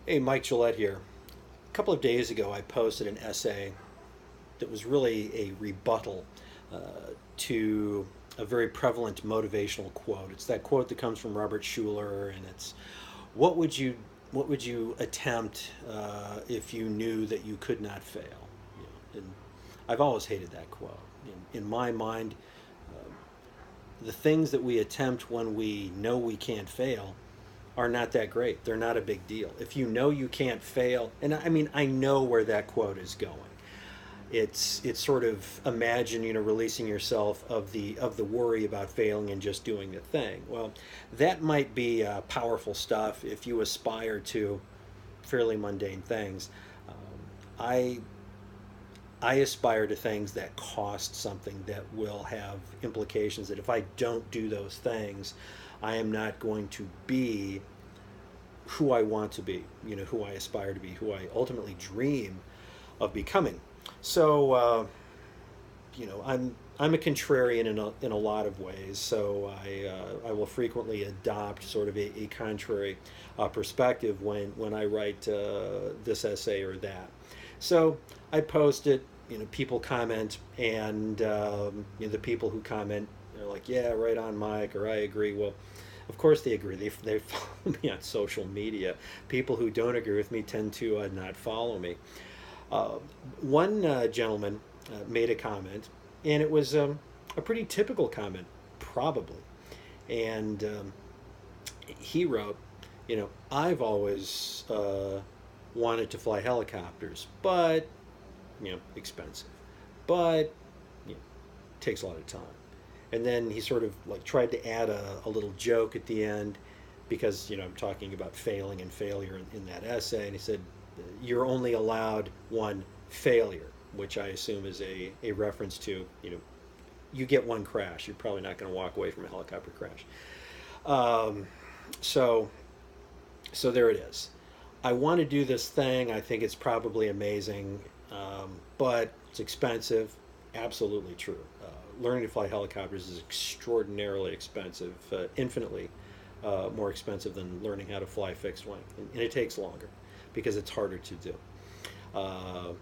Hey, Mike Gillette here. A couple of days ago, I posted an essay that was really a rebuttal uh, to a very prevalent motivational quote. It's that quote that comes from Robert Schuller, and it's, "What would you what would you attempt if you knew that you could not fail?" And I've always hated that quote. In my mind, the things that we attempt when we know we can't fail are not that great. They're not a big deal. If you know you can't fail, and I mean, I know where that quote is going. It's sort of imagine, releasing yourself of the worry about failing and just doing the thing. Well, that might be powerful stuff if you aspire to fairly mundane things. I I aspire to things that cost something, that will have implications, that if I don't do those things, I am not going to be who I want to be, who I aspire to be, who I ultimately dream of becoming. So, I'm a contrarian in a lot of ways. So I will frequently adopt sort of a contrary perspective when I write this essay or that. So I post it. People comment, and the people who comment are like, "Yeah, right on, Mike," or "I agree." Well, of course they agree. They follow me on social media. People who don't agree with me tend to not follow me. Uh, one gentleman made a comment, and it was a pretty typical comment, probably. And he wrote, "I've always wanted to fly helicopters, but expensive, but takes a lot of time." And then he sort of like tried to add a little joke at the end, because I'm talking about failing and failure in that essay, and he said, "You're only allowed one failure," which I assume is a reference to, you get one crash. You're probably not going to walk away from a helicopter crash. Um, so so there it is. I want to do this thing. I think it's probably amazing, but it's expensive. Absolutely true. Learning to fly helicopters is extraordinarily expensive, infinitely more expensive than learning how to fly fixed wing, and it takes longer because it's harder to do. Uh,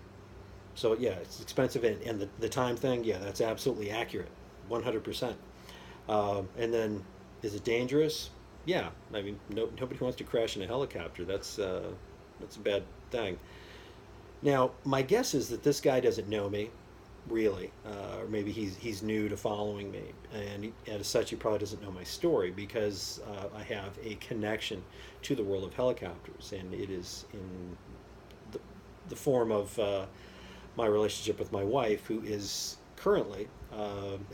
so yeah, it's expensive, and the time thing, yeah, that's absolutely accurate, 100%. And then, is it dangerous? Yeah, I mean, nobody wants to crash in a helicopter. That's a bad thing. Now, my guess is that this guy doesn't know me, really, or maybe he's new to following me, and as such, he probably doesn't know my story, because I have a connection to the world of helicopters, and it is in the, the form of my relationship with my wife, who is currently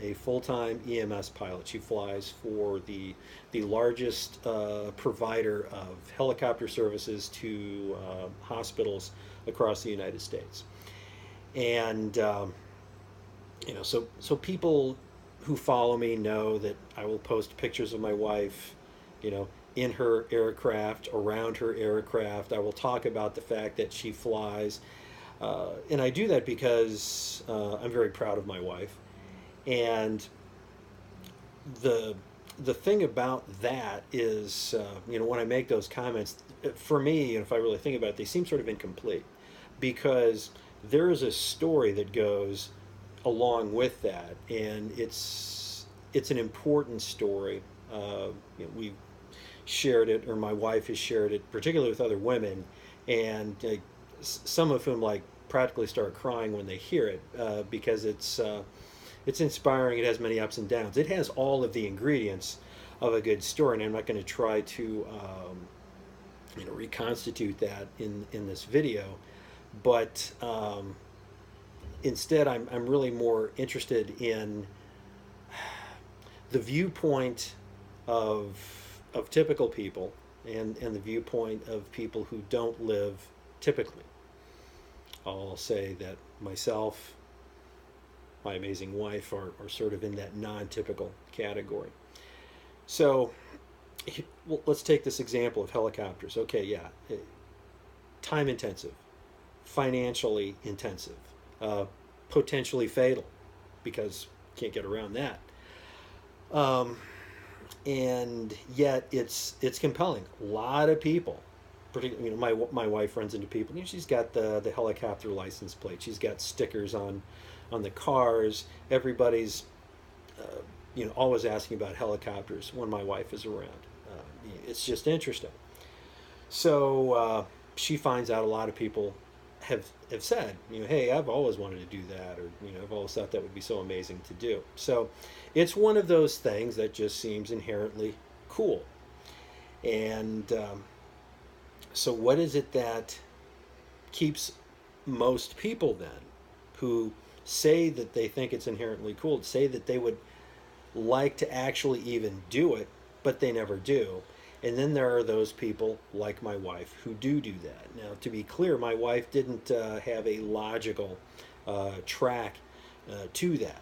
a full-time EMS pilot. She flies for the largest provider of helicopter services to hospitals across the United States. And so people who follow me know that I will post pictures of my wife, you know, in her aircraft, around her aircraft. I will talk about the fact that she flies, and I do that because I'm very proud of my wife. And the the thing about that is, when I make those comments, for me, if I really think about it, they seem sort of incomplete, because there is a story that goes along with that, and it's an important story. We've shared it, or my wife has shared it, particularly with other women, and some of whom like practically start crying when they hear it, because it's inspiring. It has many ups and downs. It has all of the ingredients of a good story, and I'm not going to try to reconstitute that in this video, but instead I'm really more interested in the viewpoint of typical people, and the viewpoint of people who don't live typically. I'll say that myself, my amazing wife, are sort of in that non-typical category. So, well, let's take this example of helicopters. Okay, yeah, time intensive, financially intensive, uh, potentially fatal, because you can't get around that. Um, and yet it's compelling. A lot of people particularly, my wife runs into people. She's got the helicopter license plate. She's got stickers on the cars. Everybody's always asking about helicopters when my wife is around. It's just interesting. So she finds out a lot of people have said, hey, I've always wanted to do that, or I've always thought that would be so amazing to do. So it's one of those things that just seems inherently cool. And so what is it that keeps most people then, who say that they think it's inherently cool, say that they would like to actually even do it, but they never do? And then there are those people like my wife who do that. Now, to be clear, my wife didn't have a logical track to that.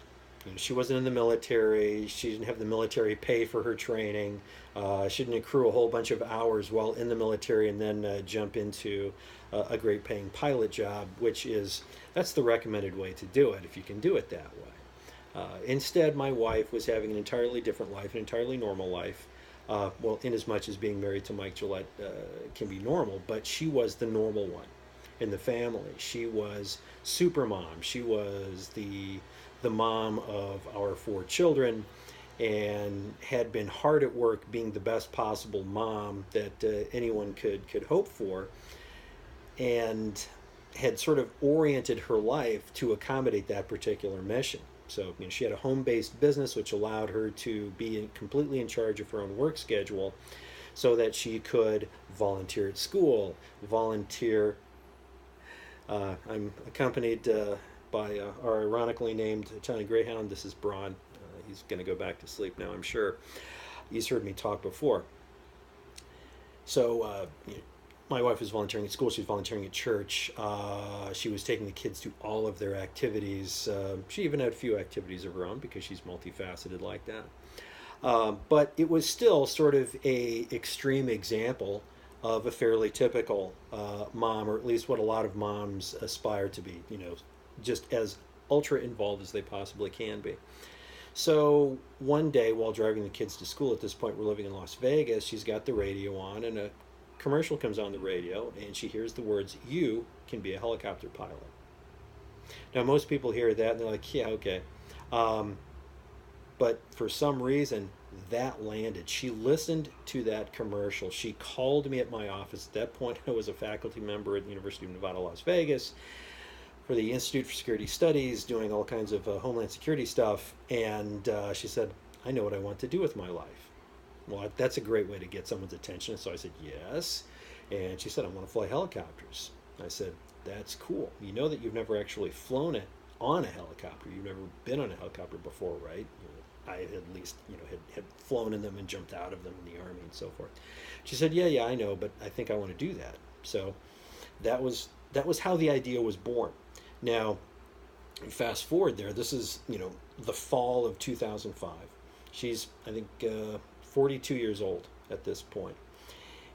She wasn't in the military. She didn't have the military pay for her training. She didn't accrue a whole bunch of hours while in the military and then jump into a great paying pilot job, that's the recommended way to do it if you can do it that way. Instead, my wife was having an entirely different life, an entirely normal life. Well, in as much as being married to Mike Gillette can be normal, but she was the normal one in the family. She was super mom. She was the mom of our 4 children, and had been hard at work being the best possible mom that anyone could hope for, and had sort of oriented her life to accommodate that particular mission. So she had a home-based business, which allowed her to be completely in charge of her own work schedule, so that she could volunteer at school, volunteer. I'm accompanied by our ironically named China Greyhound. This is Braun. He's going to go back to sleep now, I'm sure. He's heard me talk before. So my wife was volunteering at school. She was volunteering at church. She was taking the kids to all of their activities. She even had a few activities of her own because she's multifaceted like that. But it was still sort of a extreme example of a fairly typical mom, or at least what a lot of moms aspire to be, just as ultra involved as they possibly can be. So one day while driving the kids to school, at this point we're living in Las Vegas, she's got the radio on, and a commercial comes on the radio, and she hears the words, "You can be a helicopter pilot." Now most people hear that and they're like, yeah, okay. But for some reason that landed. She listened to that commercial. She called me at my office. At that point I was a faculty member at the University of Nevada, Las Vegas, for the Institute for Security Studies, doing all kinds of homeland security stuff. And she said, I know what I want to do with my life. Well, that's a great way to get someone's attention. So I said, yes. And she said, I want to fly helicopters. I said, that's cool. You know that you've never actually flown it on a helicopter. You've never been on a helicopter before, right? I had at least, had flown in them and jumped out of them in the Army and so forth. She said, yeah, I know, but I think I want to do that. So that was how the idea was born. Now, fast forward there, this is, the fall of 2005. She's, I think, 42 years old at this point.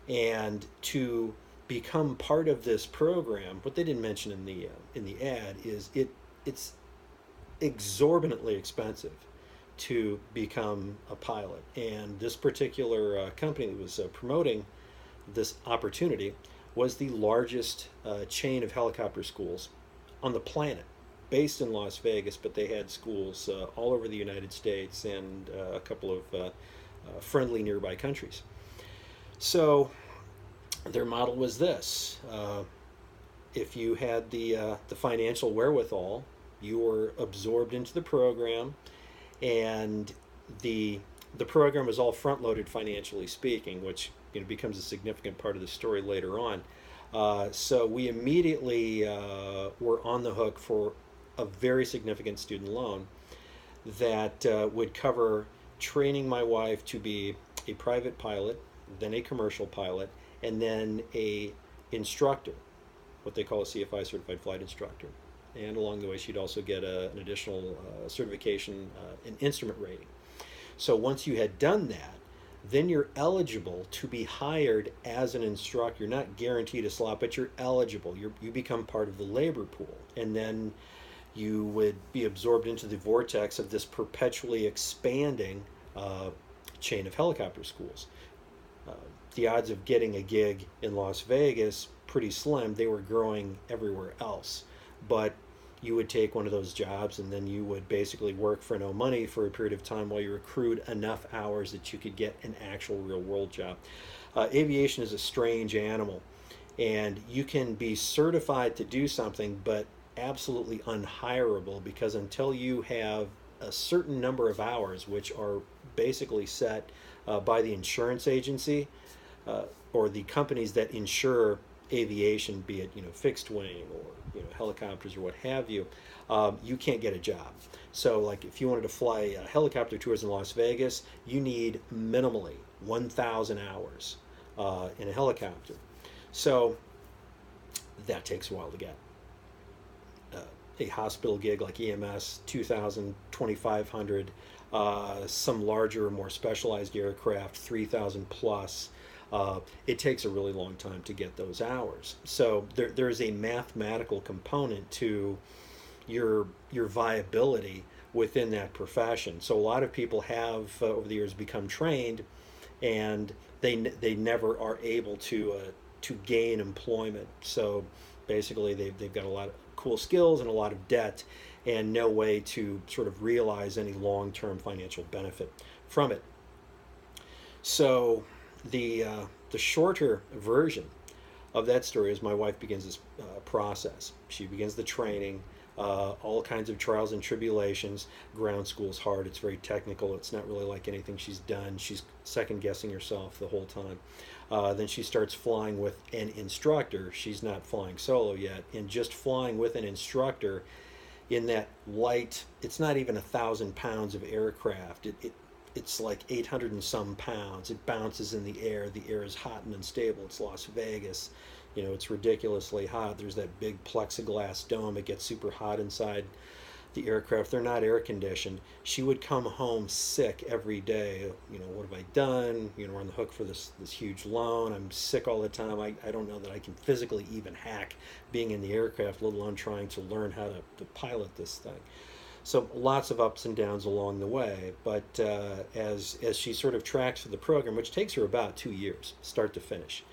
And to become part of this program, what they didn't mention in the ad is it's exorbitantly expensive to become a pilot. And this particular company that was promoting this opportunity was the largest chain of helicopter schools on the planet, based in Las Vegas, but they had schools all over the United States and a couple of friendly nearby countries. So their model was this. If you had the financial wherewithal, you were absorbed into the program, and the program was all front-loaded financially speaking, which becomes a significant part of the story later on. So we immediately were on the hook for a very significant student loan that would cover training my wife to be a private pilot, then a commercial pilot, and then a instructor, what they call a CFI, certified flight instructor. And along the way, she'd also get an additional certification in instrument rating. So once you had done that, then you're eligible to be hired as an instructor. You're not guaranteed a slot, but you're eligible. You become part of the labor pool. And then you would be absorbed into the vortex of this perpetually expanding chain of helicopter schools. Uh, the odds of getting a gig in Las Vegas pretty slim. They were growing everywhere else, but you would take one of those jobs and then you would basically work for no money for a period of time while you accrued enough hours that you could get an actual real world job. Aviation is a strange animal, and you can be certified to do something, but absolutely unhireable, because until you have a certain number of hours, which are basically set by the insurance agency uh, or the companies that insure aviation, be it fixed wing or helicopters or what have you, you can't get a job. So, like if you wanted to fly helicopter tours in Las Vegas, you need minimally 1,000 hours in a helicopter. So that takes a while to get. Uh, a hospital gig like EMS, 2,000, 2,500. Some larger, more specialized aircraft, 3,000 plus. It takes a really long time to get those hours. So there is a mathematical component to your viability within that profession. So a lot of people have over the years become trained, and they never are able to gain employment. So basically, they've got a lot of cool skills and a lot of debt, and no way to sort of realize any long-term financial benefit from it. So the shorter version of that story is my wife begins this process. She begins the training, all kinds of trials and tribulations. Ground school's hard. It's very technical. It's not really like anything she's done. She's second guessing herself the whole time. Then she starts flying with an instructor. She's not flying solo yet. And just flying with an instructor in that light, it's not even 1,000 pounds of aircraft. It's like 800 and some pounds. It bounces in the air. The air is hot and unstable. It's Las Vegas. It's ridiculously hot. There's that big plexiglass dome. It gets super hot inside the aircraft. They're not air conditioned. She would come home sick every day. What have I done? We're on the hook for this huge loan. I'm sick all the time. I don't know that I can physically even hack being in the aircraft, let alone trying to learn how to pilot this thing. So lots of ups and downs along the way. But as she sort of tracks for the program, which takes her about 2 years, start to finish,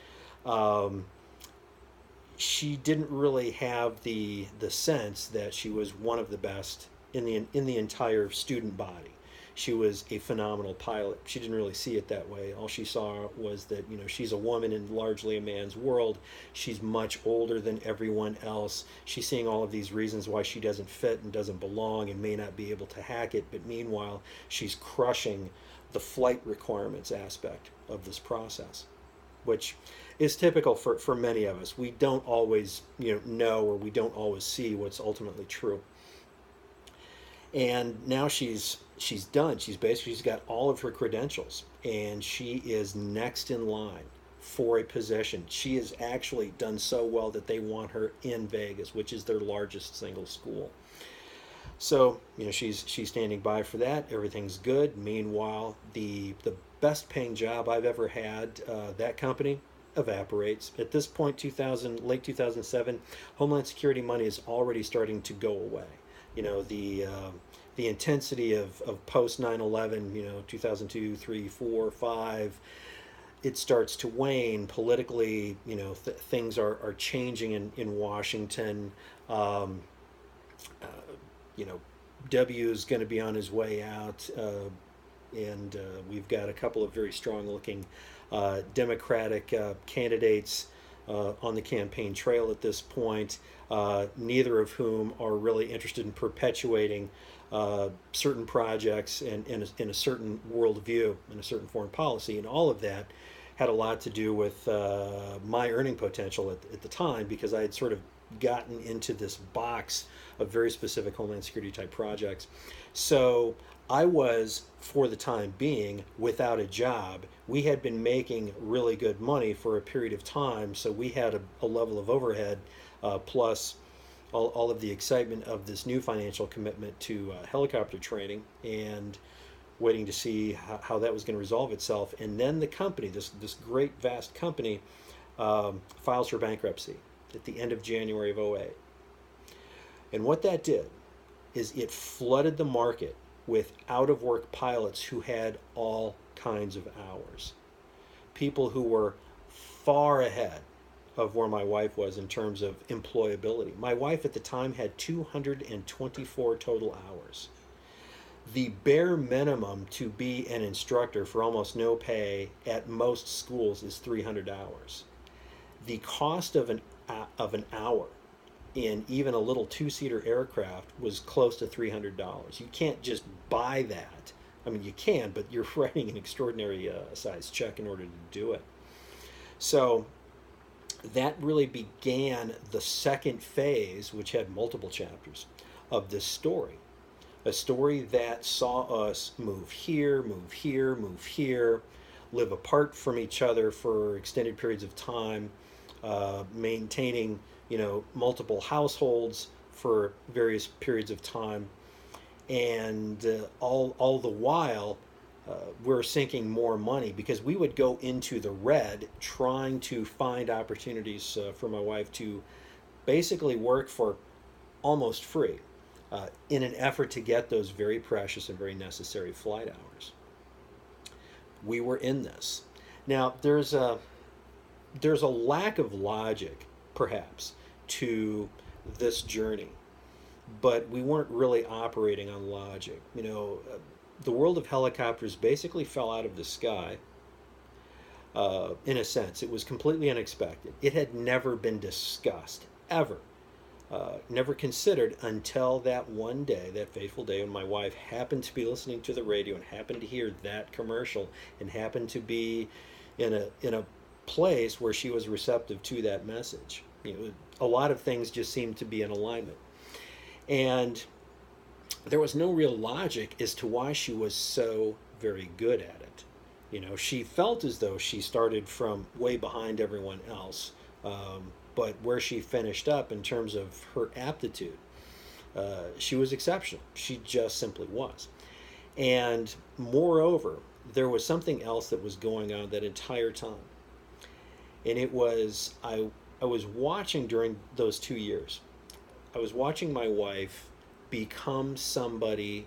she didn't really have the sense that she was one of the best in the entire student body. She was a phenomenal pilot. She didn't really see it that way. All she saw was that she's a woman in largely a man's world. She's much older than everyone else. She's seeing all of these reasons why she doesn't fit and doesn't belong and may not be able to hack it. But meanwhile, she's crushing the flight requirements aspect of this process, which is typical for many of us. We don't always know, or we don't always see what's ultimately true. And now she's done. She's got all of her credentials, and she is next in line for a position. She has actually done so well that they want her in Vegas, which is their largest single school. So she's standing by for that. Everything's good. Meanwhile, the best paying job I've ever had, that company evaporates. At this point, late 2007, Homeland Security money is already starting to go away. The intensity of post 9/11, 2002, 3, 4, 5, it starts to wane politically. Things are changing in Washington. Uh, W is going to be on his way out, and we've got a couple of very strong-looking Democratic candidates on the campaign trail at this point, neither of whom are really interested in perpetuating certain projects and in a certain worldview and a certain foreign policy. And all of that had a lot to do with my earning potential at the time, because I had sort of gotten into this box of very specific Homeland Security type projects. So I was, for the time being, without a job. We had been making really good money for a period of time, so we had a level of overhead, plus all of the excitement of this new financial commitment to helicopter training, and waiting to see how that was going to resolve itself. And then the company, this great, vast company, files for bankruptcy at the end of January of '08. And what that did is it flooded the market with out-of-work pilots who had all kinds of hours. people who were far ahead of where my wife was in terms of employability. My wife at the time had 224 total hours. The bare minimum to be an instructor for almost no pay at most schools is 300 hours. The cost of an hour in even a little two-seater aircraft was close to $300. You can't just buy that. I mean, you can, but you're writing an extraordinary size check in order to do it. So that really began the second phase, which had multiple chapters, of this story. A story that saw us move here, move here, move here, live apart from each other for extended periods of time, maintaining, multiple households for various periods of time, and all the while we're sinking more money because we would go into the red trying to find opportunities for my wife to basically work for almost free in an effort to get those very precious and very necessary flight hours. We were in this. Now, there's a lack of logic, perhaps, to this journey, but we weren't really operating on logic. The world of helicopters basically fell out of the sky, in a sense. It was completely unexpected. It had never been discussed, ever. Never considered until that one day, that fateful day, when my wife happened to be listening to the radio and happened to hear that commercial and happened to be in a place where she was receptive to that message. A lot of things just seemed to be in alignment. And there was no real logic as to why she was so very good at it. She felt as though she started from way behind everyone else. But where she finished up in terms of her aptitude, she was exceptional. She just simply was. And moreover, there was something else that was going on that entire time. And it was, I was watching during those 2 years, I was watching my wife become somebody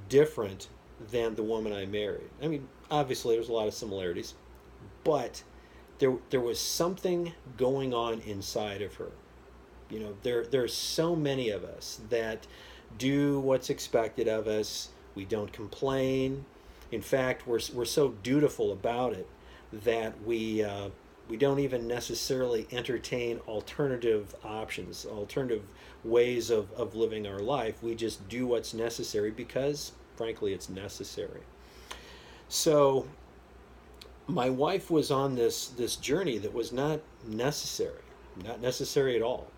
different than the woman I married. I mean, obviously there's a lot of similarities, but there was something going on inside of her. There's so many of us that do what's expected of us. We don't complain. In fact, we're so dutiful about it that we don't even necessarily entertain alternative options, alternative ways of living our life. We just do what's necessary because, frankly, it's necessary. So my wife was on this journey that was not necessary at all.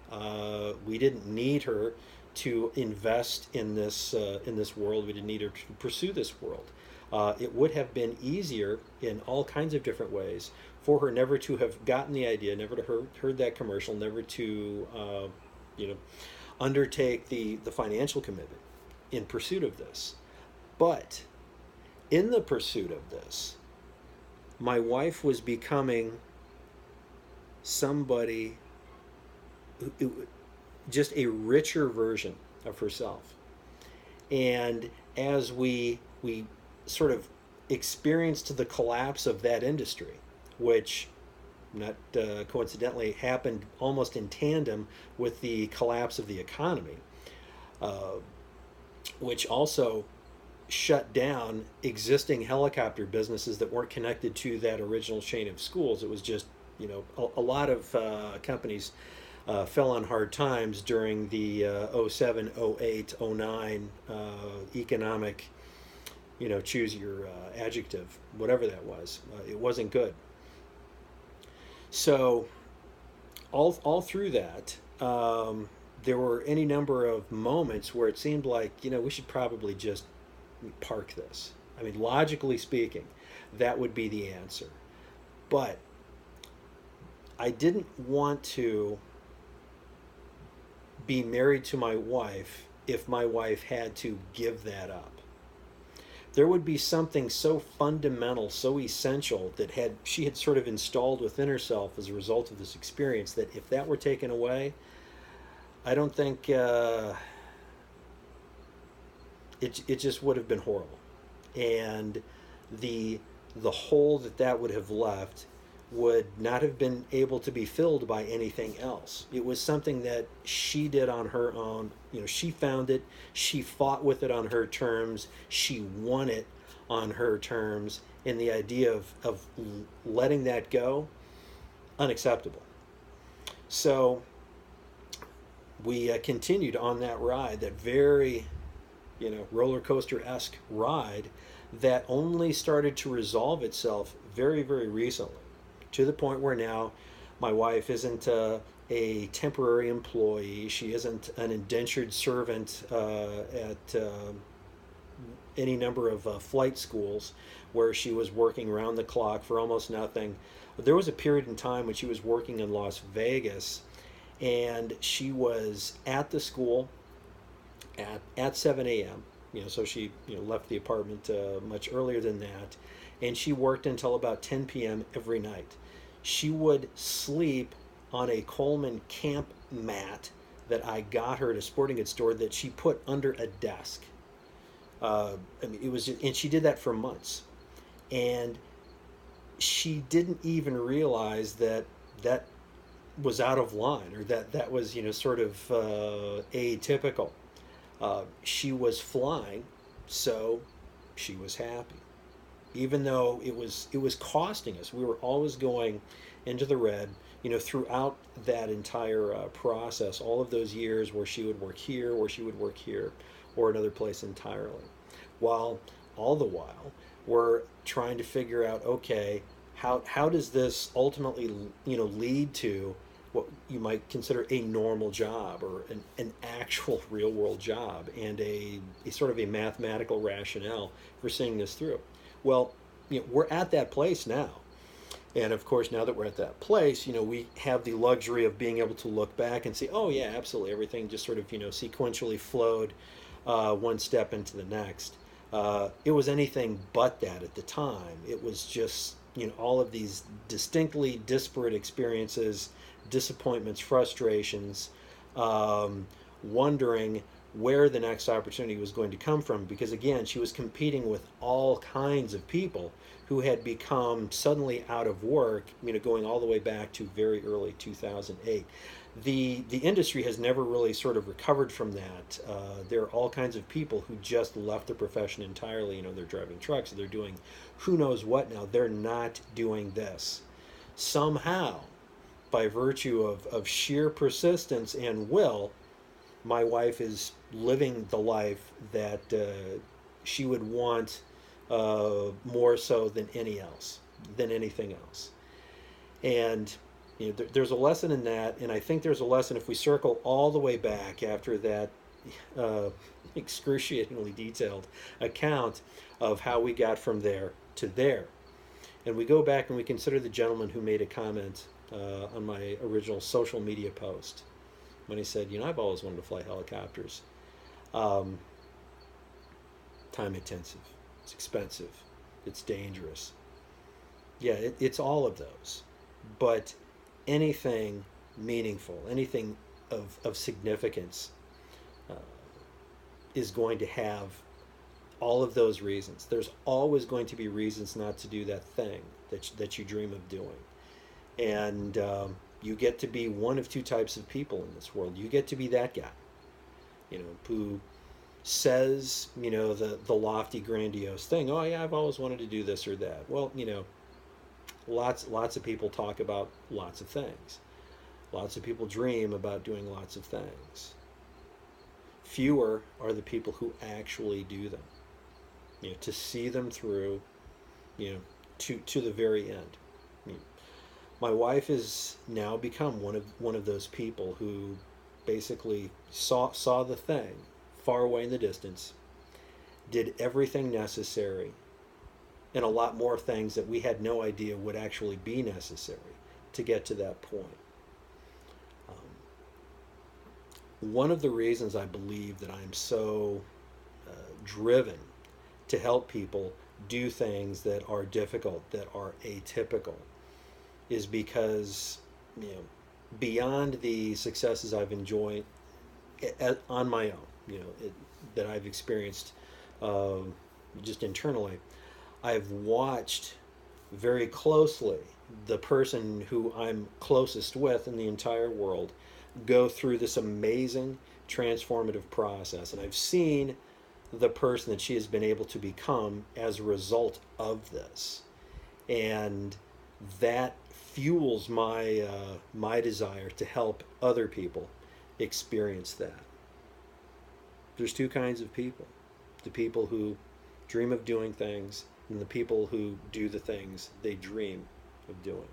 We didn't need her to invest in this world. We didn't need her to pursue this world. It would have been easier in all kinds of different ways for her never to have gotten the idea, never to heard that commercial, never to undertake the financial commitment in pursuit of this. But in the pursuit of this, my wife was becoming somebody just a richer version of herself. And as we sort of experienced the collapse of that industry, which not coincidentally happened almost in tandem with the collapse of the economy, which also shut down existing helicopter businesses that weren't connected to that original chain of schools. It was just, a lot of companies fell on hard times during the 07, 08, 09 economic, choose your adjective, whatever that was. It wasn't good. So all through that, there were any number of moments where it seemed like, we should probably just park this. I mean, logically speaking, that would be the answer. But I didn't want to be married to my wife if my wife had to give that up. There would be something so fundamental, so essential that she had sort of installed within herself as a result of this experience that if that were taken away, I don't think it just would have been horrible. And the the hole that that would have left would not have been able to be filled by anything else. It was something that she did on her own. You know, she found it, she fought with it on her terms, she won it on her terms, and the idea of letting that go, unacceptable. So we continued on that ride, that very, roller coaster esque ride that only started to resolve itself very, very recently, to the point where now my wife isn't a temporary employee. She isn't an indentured servant at any number of flight schools where she was working around the clock for almost nothing. There was a period in time when she was working in Las Vegas, and she was at the school at 7 a.m. So she left the apartment much earlier than that, and she worked until about 10 p.m. every night. She would sleep on a Coleman camp mat that I got her at a sporting goods store that she put under a desk. It was, and she did that for months, and she didn't even realize that that was out of line, or that was sort of atypical. She was flying, so she was happy, even though it was costing us. We were always going into the red, throughout that entire process, all of those years where she would work here, where she would work here, or another place entirely. While all the while we're trying to figure out, okay, how does this ultimately lead to what you might consider a normal job, or an actual real world job, and a sort of a mathematical rationale for seeing this through. Well, we're at that place now. And of course, now that we're at that place, we have the luxury of being able to look back and say, oh yeah, absolutely, everything just sort of sequentially flowed one step into the next. It was anything but that at the time. It was just all of these distinctly disparate experiences, disappointments, frustrations, wondering where the next opportunity was going to come from, because again, she was competing with all kinds of people who had become suddenly out of work, going all the way back to very early 2008. The industry has never really sort of recovered from that. There are all kinds of people who just left the profession entirely. They're driving trucks, they're doing who knows what now. They're not doing this. Somehow, by virtue of sheer persistence and will, my wife is living the life that she would want more so than anything else. And there's a lesson in that, and I think there's a lesson if we circle all the way back after that excruciatingly detailed account of how we got from there to there. And we go back and we consider the gentleman who made a comment on my original social media post when he said, I've always wanted to fly helicopters. Time intensive, it's expensive, it's dangerous. Yeah, it's all of those. But anything meaningful, anything of significance is going to have all of those reasons. There's always going to be reasons not to do that thing that you dream of doing. And you get to be one of two types of people in this world. You get to be that guy, who says, the lofty, grandiose thing. Oh yeah, I've always wanted to do this or that. Well, lots of people talk about lots of things. Lots of people dream about doing lots of things. Fewer are the people who actually do them. To see them through, to the very end. My wife has now become one of those people who basically saw the thing far away in the distance, did everything necessary, and a lot more things that we had no idea would actually be necessary to get to that point. One of the reasons I believe that I'm so driven to help people do things that are difficult, that are atypical, is because beyond the successes I've enjoyed on my own, that I've experienced just internally, I've watched very closely the person who I'm closest with in the entire world go through this amazing transformative process. And I've seen the person that she has been able to become as a result of this. And that fuels my desire to help other people experience that. There's two kinds of people: the people who dream of doing things, and the people who do the things they dream of doing.